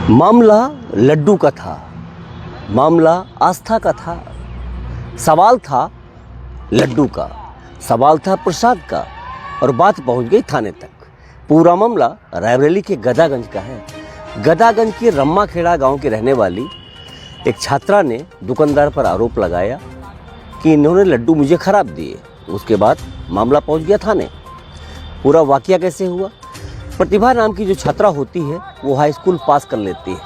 मामला लड्डू का था, मामला आस्था का था। सवाल था लड्डू का, सवाल था प्रसाद का, और बात पहुंच गई थाने तक। पूरा मामला रायबरेली के गदागंज का है। गदागंज के रम्माखेड़ा गांव की रहने वाली एक छात्रा ने दुकानदार पर आरोप लगाया कि इन्होंने लड्डू मुझे खराब दिए। उसके बाद मामला पहुंच गया थाने। पूरा वाकया कैसे हुआ? प्रतिभा नाम की जो छात्रा होती है वो हाई स्कूल पास कर लेती है,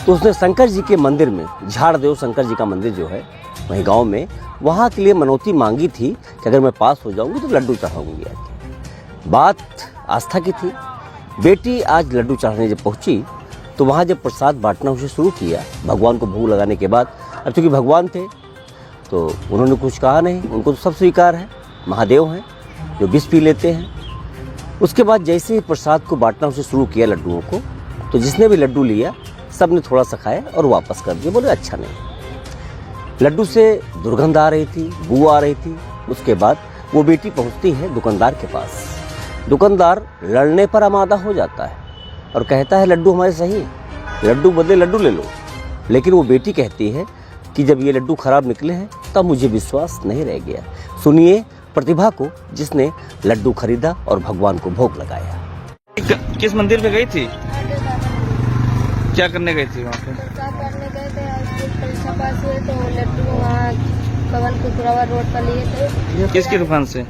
तो उसने शंकर जी के मंदिर में, झाड़देव शंकर जी का मंदिर जो है वहीं गांव में, वहाँ के लिए मनौती मांगी थी कि अगर मैं पास हो जाऊंगी तो लड्डू चढ़ाऊंगी आके। बात आस्था की थी। बेटी आज लड्डू चढ़ाने जब पहुंची तो वहाँ जब प्रसाद बांटना उसे शुरू किया, भगवान को भोग लगाने के बाद, अब चूँकि भगवान थे तो उन्होंने कुछ कहा नहीं, उनको तो सब स्वीकार है, महादेव हैं जो विष पी लेते हैं। उसके बाद जैसे ही प्रसाद को बांटना उसे शुरू किया लड्डुओं को, तो जिसने भी लड्डू लिया सब ने थोड़ा सा खाया और वापस कर दिया, बोले अच्छा नहीं। लड्डू से दुर्गंध आ रही थी, बू आ रही थी। उसके बाद वो बेटी पहुंचती है दुकानदार के पास। दुकानदार लड़ने पर आमादा हो जाता है और कहता है लड्डू हमारे सही हैं, लड्डू बदले लड्डू ले लो। लेकिन वो बेटी कहती है कि जब ये लड्डू खराब निकले हैं तब मुझे विश्वास नहीं रह गया। सुनिए प्रतिभा को, जिसने लड्डू खरीदा और भगवान को भोग लगाया। किस मंदिर पे गई थी? क्या करने गई थी वहाँ पे? प्रसाद बांटने गए थे। आज परीक्षा पास हुए तो लड्डू वहाँ पवन कुकुरावा रोड पर लिए थे। किसकी दुकान से?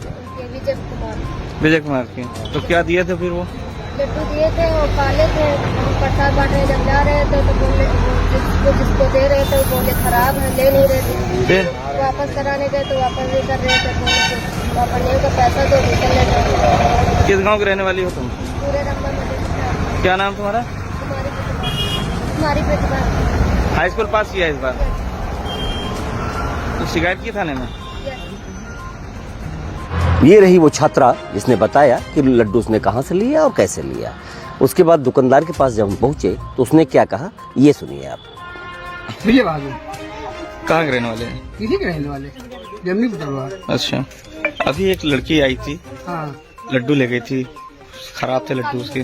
विजय कुमार की। तो क्या दिए थे फिर वो? लड्डू दिए थे, वो काले थे। हम प्रसाद बांटने जब जा रहे थे तो बोले, जिसको दे रहे थे वो बोले खराब है, ले नहीं रहे थे। फिर वापस कराने गए तो वापस नहीं कर रहे थे, तो वापस नहीं का पैसा दो, निकल लेते। किस गांव की रहने वाली हो तुम? पूरे रंगा में। क्या नाम तुम्हारा? तुम्हारी प्रतिभा। हाई स्कूल पास किया इस बार? तो शिकायत की थाने में? ये रही वो छात्रा जिसने बताया कि लड्डू उसने कहाँ से लिया और कैसे लिया। उसके बाद दुकानदार के पास जब हम पहुंचे तो उसने क्या कहा, ये सुनिए आप। कहाँ के रहने वाले हैं? किसी के रहने वाले, जमनी पुतलवा। अच्छा, अभी एक लड़की आई थी, हाँ, लड्डू ले गई थी, खराब थे लड्डू उसके।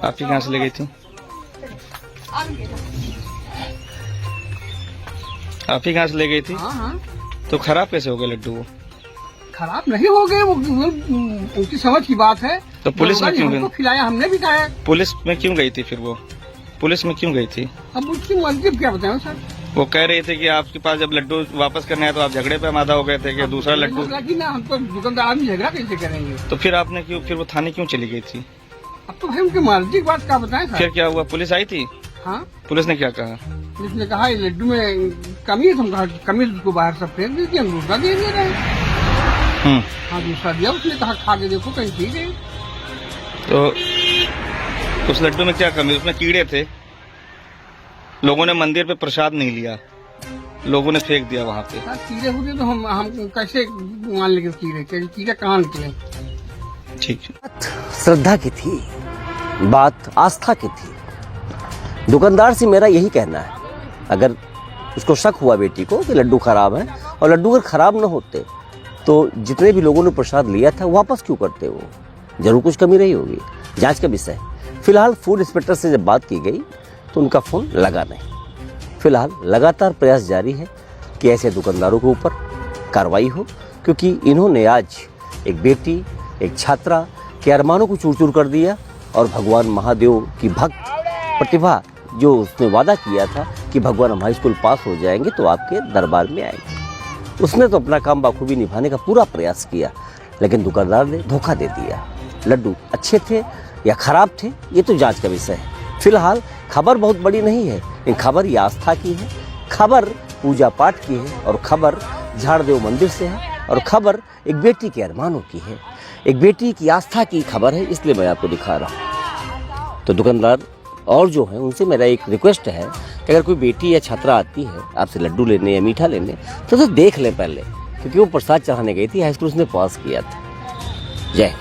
आप ही कहाँ से ले गई थी? आप ही कहाँ से ले गई थी? हाँ, हाँ। तो खराब कैसे हो गए लड्डू? वो खराब नहीं हो गए, वो उनकी समझ की बात है। तो पुलिस में क्यों गई? खिलाया, हमने भी खाया। पुलिस में क्यों गई थी फिर वो? पुलिस में क्यों गई थी? अब उसकी मर्जी, क्या बताएं सर। वो कह रहे थे कि आपके पास जब लड्डू वापस करने आए तो आप झगड़े पे आमादा हो गए थे कि दूसरा लड्डू। ना, हम तो दुकानदार आदमी झगड़ा कैसे करेंगे? तो फिर आपने क्यों, फिर वो थाने क्यों चली गई थी? अब तो भाई उनकी मर्जी की बात, क्या बताएं सर। फिर क्या हुआ? पुलिस आई थी? हाँ, पुलिस ने क्या कहा? पुलिस ने कहा लड्डू में कमी है, तुम कमी उसको बाहर सब फेंक दीजिए, हम दूसरा दे रहे हैं। हाँ, दूसरा दिया। उसने कहा खा के देखो कहीं ठीक है। तो उस लड्डू में क्या कमी? उसमें कीड़े थे। लोगों ने मंदिर पे प्रसाद नहीं लिया, लोगों ने फेंक दिया वहाँ पे। कीड़े होते तो हम कैसे मान लेंगे? कीड़े कहाँ निकले? ठीक, श्रद्धा की थी, बात आस्था की थी। दुकानदार से मेरा यही कहना है, अगर उसको शक हुआ बेटी को कि लड्डू खराब है, और लड्डू अगर खराब न होते तो जितने भी लोगों ने प्रसाद लिया था वापस क्यों करते? वो जरूर कुछ कमी रही होगी, जांच का विषय। फिलहाल फूड इंस्पेक्टर से जब बात की गई तो उनका फोन लगा नहीं। फिलहाल लगातार प्रयास जारी है कि ऐसे दुकानदारों के ऊपर कार्रवाई हो, क्योंकि इन्होंने आज एक बेटी, एक छात्रा के अरमानों को चूर चूर कर दिया। और भगवान महादेव की भक्त प्रतिभा, जो उसने वादा किया था कि भगवान हम हाई स्कूल पास हो जाएंगे तो आपके दरबार में आएंगे, उसने तो अपना काम बाखूबी निभाने का पूरा प्रयास किया, लेकिन दुकानदार ने धोखा दे दिया। लड्डू अच्छे थे या खराब थे, ये तो जांच का विषय है। फिलहाल खबर बहुत बड़ी नहीं है, लेकिन खबर ये आस्था की है, खबर पूजा पाठ की है, और खबर झाड़देव मंदिर से है, और खबर एक बेटी के अरमानों की है, एक बेटी की आस्था की खबर है, इसलिए मैं आपको दिखा रहा हूँ। तो दुकानदार और जो है उनसे मेरा एक रिक्वेस्ट है कि अगर कोई बेटी या छात्रा आती है आपसे लड्डू लेने या मीठा लेने, तो देख लें पहले, क्योंकि वो प्रसाद चढ़ाने गई थी, हाई स्कूल उसने पास किया था। जय